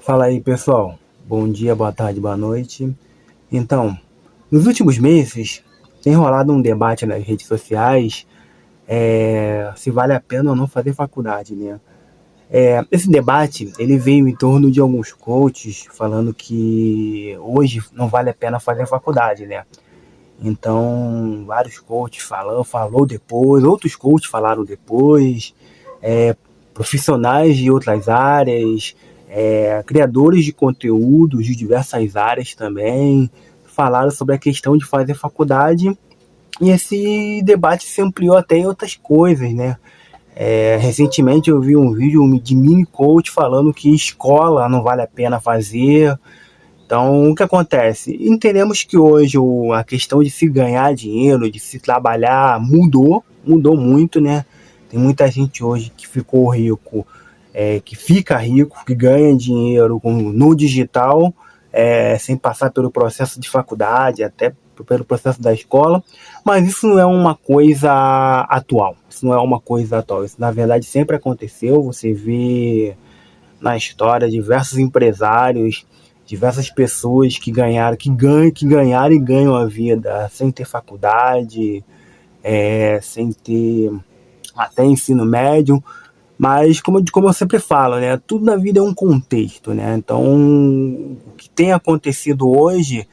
Fala aí, pessoal. Bom dia, boa tarde, boa noite. Então, nos últimos meses tem rolado um debate nas redes sociais, se vale a pena ou não fazer faculdade, né? Esse debate, ele veio em torno de alguns coaches falando que hoje não vale a pena fazer faculdade, né? Então, vários coaches falou depois, outros coaches falaram depois, profissionais de outras áreas, criadores de conteúdos de diversas áreas também, falaram sobre a questão de fazer faculdade, e esse debate se ampliou até em outras coisas, né? Recentemente eu vi um vídeo de mini coach falando que escola não vale a pena fazer. Então, o que acontece? Entendemos que hoje a questão de se ganhar dinheiro, de se trabalhar, mudou muito, né? Tem muita gente hoje que ficou rico, que fica rico, que ganha dinheiro no digital, sem passar pelo processo de faculdade, até pelo processo da escola, mas isso não é uma coisa atual. Isso não é uma coisa atual. Isso, na verdade, sempre aconteceu. Você vê na história diversos empresários, diversas pessoas que ganharam e ganham a vida sem ter faculdade, sem ter até ensino médio. Mas como eu sempre falo, né, tudo na vida é um contexto, né? Então, o que tem acontecido hoje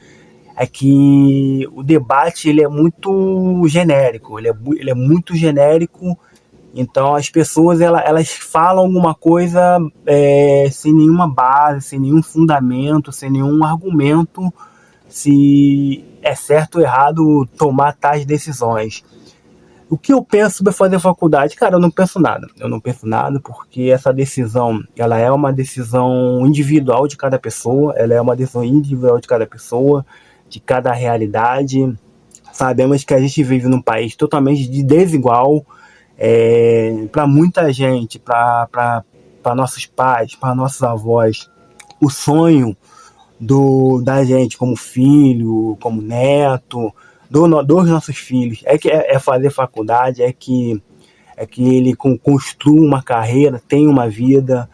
é que o debate ele é muito genérico, ele é muito genérico. Então as pessoas elas falam alguma coisa sem nenhuma base, sem nenhum fundamento, sem nenhum argumento se é certo ou errado tomar tais decisões. O que eu penso sobre fazer faculdade? Cara, eu não penso nada. Eu não penso nada porque essa decisão, ela é uma decisão individual de cada pessoa, ela é uma decisão individual de cada pessoa, de cada realidade. Sabemos que a gente vive num país totalmente desigual. Para muita gente, para nossos pais, para nossos avós, o sonho da gente como filho, como neto, dos nossos filhos é fazer faculdade, é que ele construa uma carreira, tenha uma vida.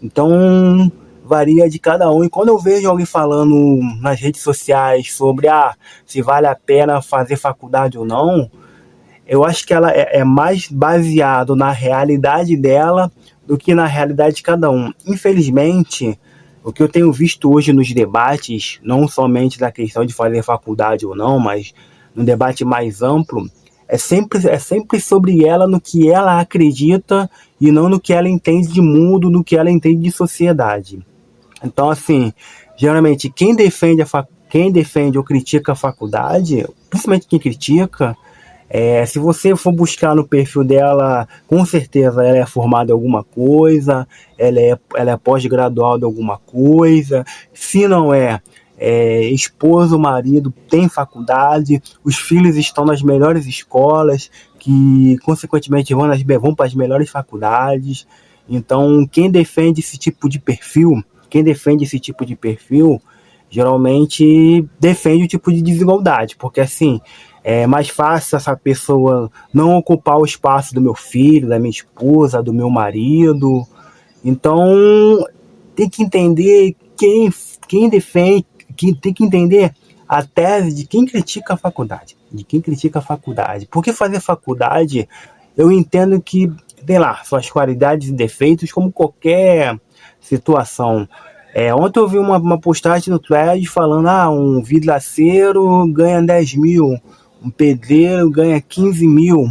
Então varia de cada um. E quando eu vejo alguém falando nas redes sociais sobre se vale a pena fazer faculdade ou não, eu acho que ela é mais baseado na realidade dela do que na realidade de cada um. Infelizmente, o que eu tenho visto hoje nos debates, não somente da questão de fazer faculdade ou não, mas no debate mais amplo, é sempre sobre ela, no que ela acredita e não no que ela entende de mundo, no que ela entende de sociedade. Então, assim, geralmente quem defende ou critica a faculdade, principalmente quem critica, se você for buscar no perfil dela, com certeza ela é formada em alguma coisa, ela é pós-graduada em alguma coisa. Se não esposo, marido tem faculdade, os filhos estão nas melhores escolas, que consequentemente vão para as melhores faculdades. Então, quem defende esse tipo de perfil, geralmente defende o tipo de desigualdade, porque assim, é mais fácil essa pessoa não ocupar o espaço do meu filho, da minha esposa, do meu marido. Então, tem que entender quem defende, tem que entender a tese de quem critica a faculdade. De quem critica a faculdade. Porque fazer faculdade, eu entendo que tem lá suas qualidades e defeitos, como qualquer situação. Ontem eu vi uma postagem no Thread falando: um vidraceiro ganha 10 mil, um pedreiro ganha 15 mil,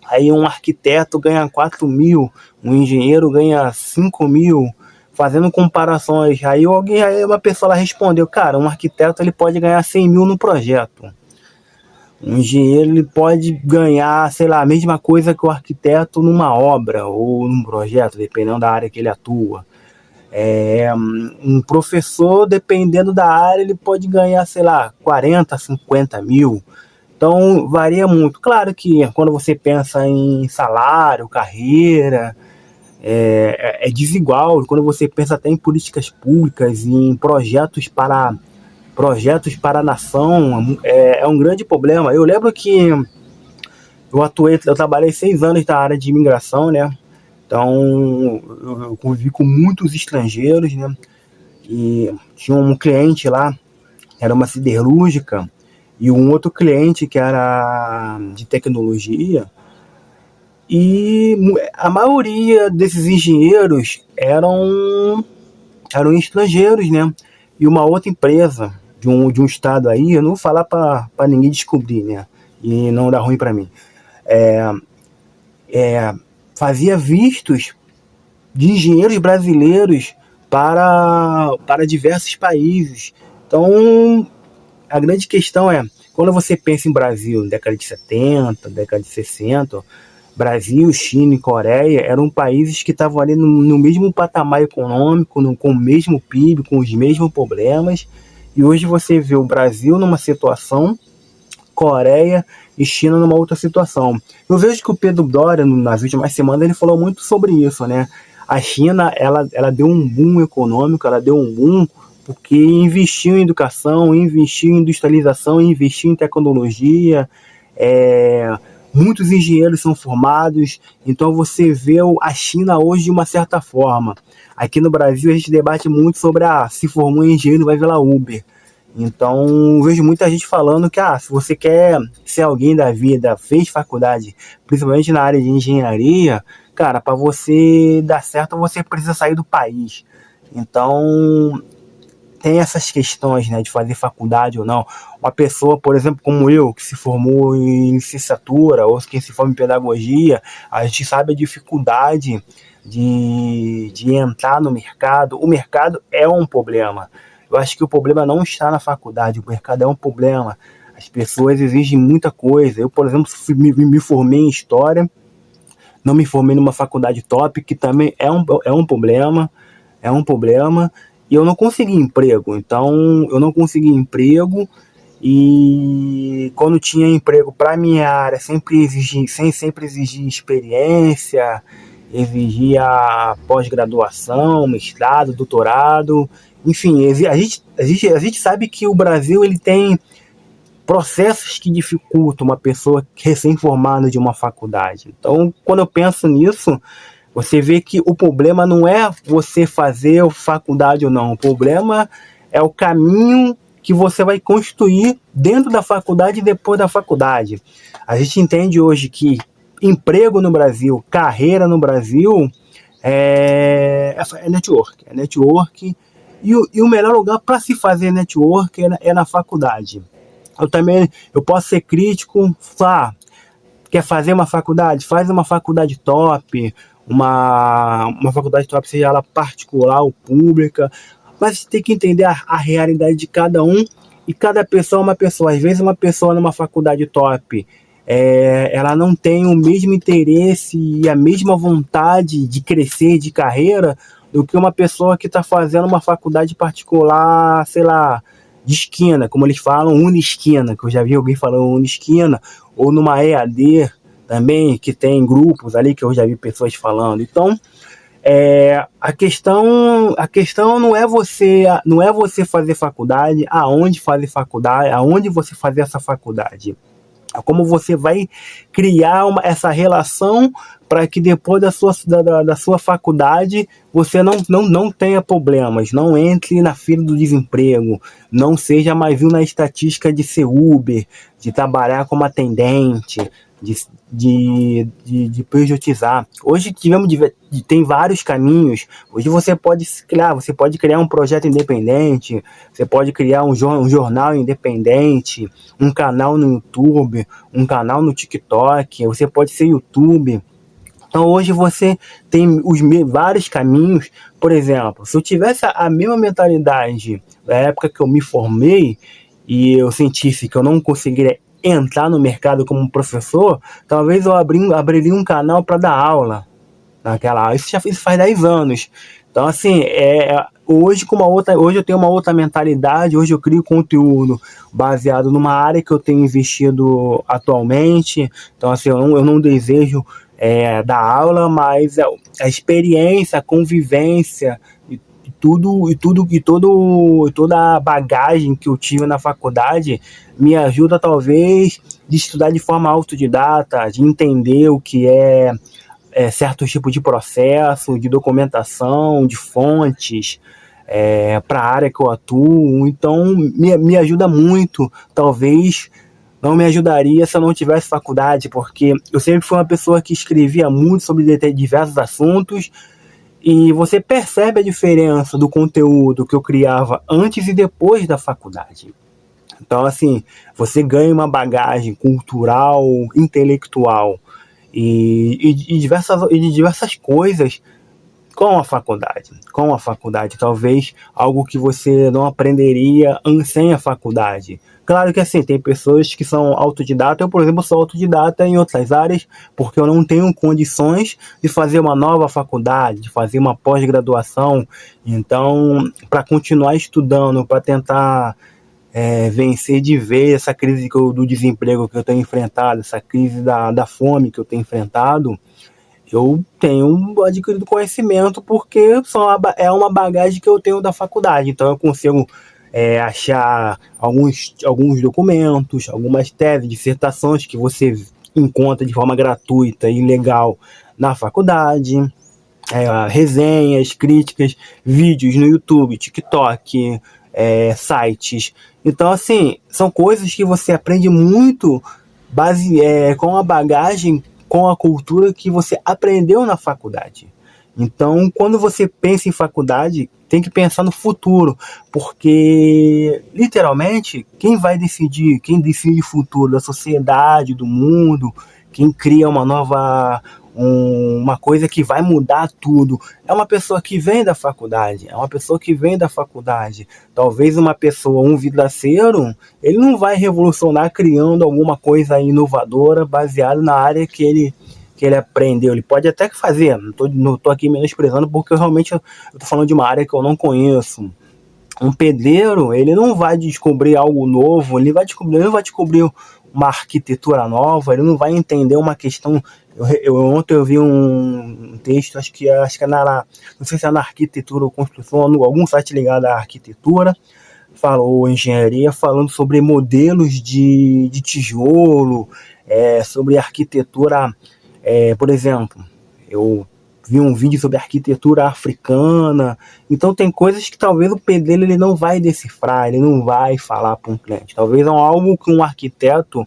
aí um arquiteto ganha 4 mil, um engenheiro ganha 5 mil, fazendo comparações. Aí uma pessoa lá respondeu: cara, um arquiteto ele pode ganhar 100 mil no projeto. Um engenheiro ele pode ganhar, sei lá, a mesma coisa que o arquiteto numa obra ou num projeto, dependendo da área que ele atua. Um professor, dependendo da área, ele pode ganhar, sei lá, 40, 50 mil. Então, varia muito. Claro que quando você pensa em salário, carreira, é desigual. Quando você pensa até em políticas públicas, em projetos para a nação, é um grande problema. Eu lembro que eu trabalhei 6 anos na área de imigração, né? Então, eu convivi com muitos estrangeiros, né? E tinha um cliente lá, era uma siderúrgica, e um outro cliente que era de tecnologia, e a maioria desses engenheiros eram estrangeiros, né? E uma outra empresa de um estado aí, eu não vou falar para ninguém descobrir, né? E não dar ruim para mim. Fazia vistos de engenheiros brasileiros para diversos países. Então, a grande questão é, quando você pensa em Brasil, década de 70, década de 60, Brasil, China e Coreia eram países que estavam ali no mesmo patamar econômico, com o mesmo PIB, com os mesmos problemas. E hoje você vê o Brasil numa situação, Coreia e China numa outra situação. Eu vejo que o Pedro Doria, nas últimas semanas, ele falou muito sobre isso, né? A China, ela deu um boom econômico, ela deu um boom porque investiu em educação, investiu em industrialização, investiu em tecnologia, muitos engenheiros são formados, então você vê a China hoje de uma certa forma. Aqui no Brasil a gente debate muito sobre se formou em engenheiro vai virar Uber. Então vejo muita gente falando que se você quer ser alguém da vida, fez faculdade, principalmente na área de engenharia, cara, para você dar certo você precisa sair do país. Então tem essas questões, né, de fazer faculdade ou não. Uma pessoa, por exemplo, como eu, que se formou em licenciatura ou que se forma em pedagogia, a gente sabe a dificuldade de entrar no mercado. O mercado é um problema. Eu acho que o problema não está na faculdade, o mercado é um problema. As pessoas exigem muita coisa. Eu, por exemplo, me formei em História, não me formei numa faculdade top, que também é um problema, e eu não consegui emprego. Então, eu não consegui emprego, e quando tinha emprego para minha área, sempre exigia experiência, exigia pós-graduação, mestrado, doutorado, enfim, a gente sabe que o Brasil ele tem processos que dificultam uma pessoa recém-formada de uma faculdade. Então, quando eu penso nisso, você vê que o problema não é você fazer faculdade ou não, o problema é o caminho que você vai construir dentro da faculdade e depois da faculdade. A gente entende hoje que emprego no Brasil, carreira no Brasil, é network. É network. E o melhor lugar para se fazer network é na faculdade. Eu posso ser crítico, quer fazer uma faculdade? Faz uma faculdade top, uma faculdade top, seja ela particular ou pública, mas tem que entender a realidade de cada um, e cada pessoa é uma pessoa. Às vezes uma pessoa numa faculdade top, ela não tem o mesmo interesse e a mesma vontade de crescer de carreira do que uma pessoa que está fazendo uma faculdade particular, sei lá, de esquina, como eles falam, unisquina, que eu já vi alguém falando unisquina, ou numa EAD também, que tem grupos ali que eu já vi pessoas falando. Então, a questão não é você fazer faculdade, aonde você fazer essa faculdade. É como você vai criar essa relação para que depois da sua faculdade você não tenha problemas, não entre na fila do desemprego, não seja mais um na estatística de ser Uber, de trabalhar como atendente, de prejudiciar. Hoje tem vários caminhos. Hoje você pode criar um projeto independente, você pode criar um jornal independente, um canal no YouTube, um canal no TikTok, você pode ser YouTube. Então hoje você tem vários caminhos. Por exemplo, se eu tivesse a mesma mentalidade da época que eu me formei e eu sentisse que eu não conseguiria entrar no mercado como professor, talvez eu abriria um canal para dar aula naquela. Isso faz 10 anos. Então assim, hoje eu tenho uma outra mentalidade. Hoje eu crio conteúdo baseado numa área que eu tenho investido atualmente. Então assim, eu não desejo dar aula, mas a experiência, a convivência e toda a bagagem que eu tive na faculdade me ajuda talvez de estudar de forma autodidata, de entender o que é certos tipos de processo, de documentação, de fontes, para a área que eu atuo. Então, me ajuda muito. Talvez não me ajudaria se eu não tivesse faculdade, porque eu sempre fui uma pessoa que escrevia muito sobre diversos assuntos, e você percebe a diferença do conteúdo que eu criava antes e depois da faculdade. Então, assim, você ganha uma bagagem cultural, intelectual e de diversas coisas com a faculdade. Com a faculdade, talvez algo que você não aprenderia sem a faculdade. Claro que assim, tem pessoas que são autodidatas. Eu, por exemplo, sou autodidata em outras áreas, porque eu não tenho condições de fazer uma nova faculdade, de fazer uma pós-graduação. Então, para continuar estudando, para tentar vencer de vez essa crise do desemprego que eu tenho enfrentado, essa crise da fome que eu tenho enfrentado, eu tenho adquirido conhecimento, porque é uma bagagem que eu tenho da faculdade. Então eu consigo achar alguns documentos, algumas teses, dissertações que você encontra de forma gratuita e legal na faculdade, resenhas, críticas, vídeos no YouTube, TikTok, sites. Então, assim, são coisas que você aprende muito com a bagagem, com a cultura que você aprendeu na faculdade. Então, quando você pensa em faculdade, tem que pensar no futuro, porque, literalmente, quem decide o futuro da sociedade, do mundo, quem cria uma coisa que vai mudar tudo, é uma pessoa que vem da faculdade. Talvez um vidraceiro, ele não vai revolucionar criando alguma coisa inovadora baseada na área que ele aprendeu. Ele pode até fazer, não tô aqui menosprezando, porque realmente eu tô falando de uma área que eu não conheço. Um pedreiro, ele não vai descobrir algo novo, ele não vai descobrir uma arquitetura nova, ele não vai entender uma questão. Ontem eu vi um texto, acho que não sei se é na arquitetura ou construção, algum site ligado à arquitetura, ou engenharia, falando sobre modelos de tijolo, sobre arquitetura. Por exemplo, eu vi um vídeo sobre arquitetura africana. Então tem coisas que talvez o pedreiro ele não vai decifrar, ele não vai falar para um cliente. Talvez é algo que um arquiteto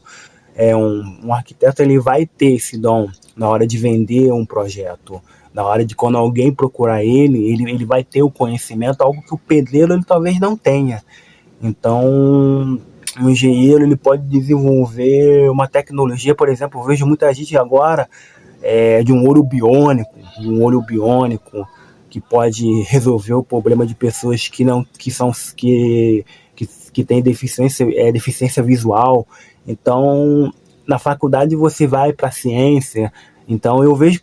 ele vai ter esse dom na hora de vender um projeto, na hora de quando alguém procurar ele vai ter o conhecimento, algo que o pedreiro ele talvez não tenha. Então, o engenheiro ele pode desenvolver uma tecnologia. Por exemplo, eu vejo muita gente agora de um olho biônico, que pode resolver o problema de pessoas que têm deficiência visual. Então, na faculdade você vai para a ciência. Então eu vejo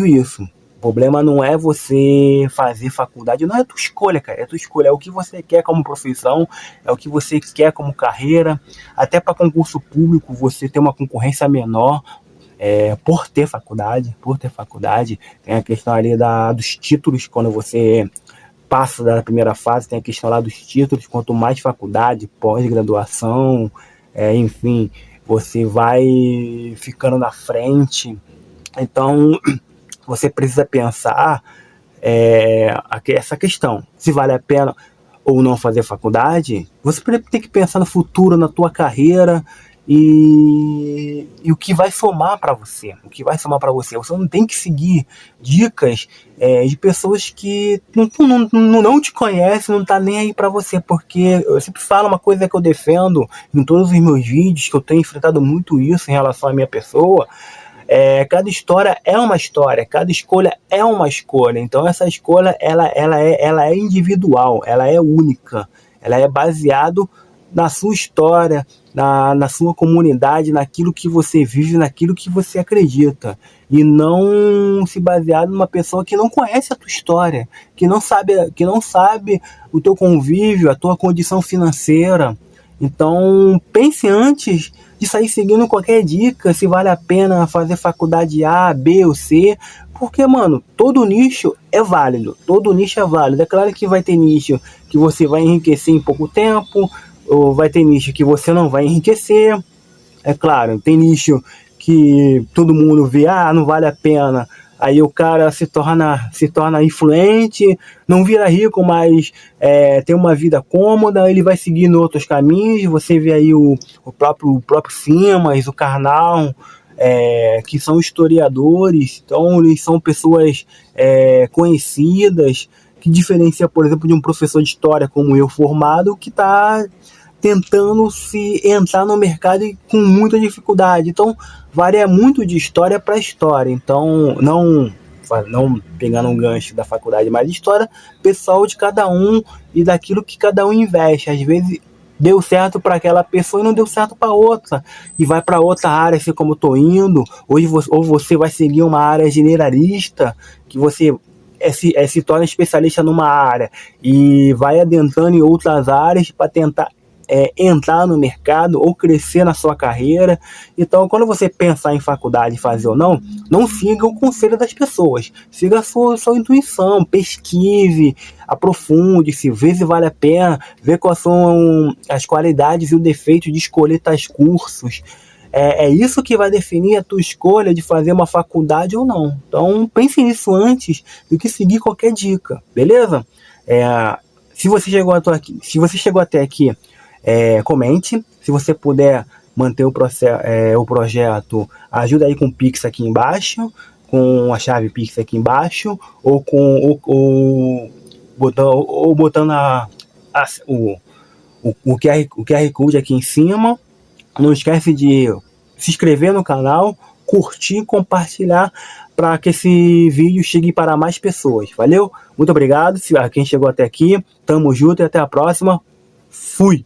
isso. O problema não é você fazer faculdade, não é tua escolha, cara. É tua escolha, é o que você quer como profissão, é o que você quer como carreira. Até para concurso público você tem uma concorrência menor por ter faculdade. Tem a questão ali dos títulos, quando você passa da primeira fase, tem a questão lá dos títulos. Quanto mais faculdade, pós-graduação, enfim, você vai ficando na frente. Então, você precisa pensar essa questão. Se vale a pena ou não fazer faculdade, você tem que pensar no futuro, na tua carreira e o que vai somar para você. Você não tem que seguir dicas de pessoas que não te conhecem, não tá nem aí para você, porque eu sempre falo uma coisa que eu defendo em todos os meus vídeos, que eu tenho enfrentado muito isso em relação à minha pessoa. Cada história é uma história, cada escolha é uma escolha. Então essa escolha ela é individual, ela é única, ela é baseado na sua história, na sua comunidade, naquilo que você vive, naquilo que você acredita, e não se basear numa pessoa que não conhece a tua história, que não sabe o teu convívio, a tua condição financeira. Então pense antes de sair seguindo qualquer dica, se vale a pena fazer faculdade A, B ou C, porque, mano, todo nicho é válido. É claro que vai ter nicho que você vai enriquecer em pouco tempo, ou vai ter nicho que você não vai enriquecer. É claro, tem nicho que todo mundo vê, não vale a pena aí o cara se torna influente, não vira rico, mas tem uma vida cômoda, ele vai seguindo outros caminhos. Você vê aí o próprio Simas, o Karnal, que são historiadores, então eles são pessoas conhecidas, que diferencia, por exemplo, de um professor de história como eu formado, que está tentando se entrar no mercado e com muita dificuldade. Então varia muito de história para história. Então não pegando um gancho da faculdade, mas de história pessoal de cada um e daquilo que cada um investe. Às vezes deu certo para aquela pessoa e não deu certo para outra, e vai para outra área, assim como eu tô indo. Hoje ou você vai seguir uma área generalista, que você se torna especialista numa área e vai adentrando em outras áreas para tentar entrar no mercado ou crescer na sua carreira. Então, quando você pensar em faculdade, fazer ou não siga o conselho das pessoas, siga a sua intuição, pesquise, aprofunde-se, vê se vale a pena, vê quais são as qualidades e o defeito de escolher tais cursos. É isso que vai definir a tua escolha de fazer uma faculdade ou não. Então, pense nisso antes do que seguir qualquer dica, beleza? Se você chegou até aqui, comente. Se você puder manter o projeto, ajuda aí com o Pix aqui embaixo, com a chave Pix aqui embaixo, ou botando o QR Code aqui em cima. Não esquece de se inscrever no canal, curtir, compartilhar, para que esse vídeo chegue para mais pessoas. Valeu? Muito obrigado a quem chegou até aqui. Tamo junto e até a próxima. Fui!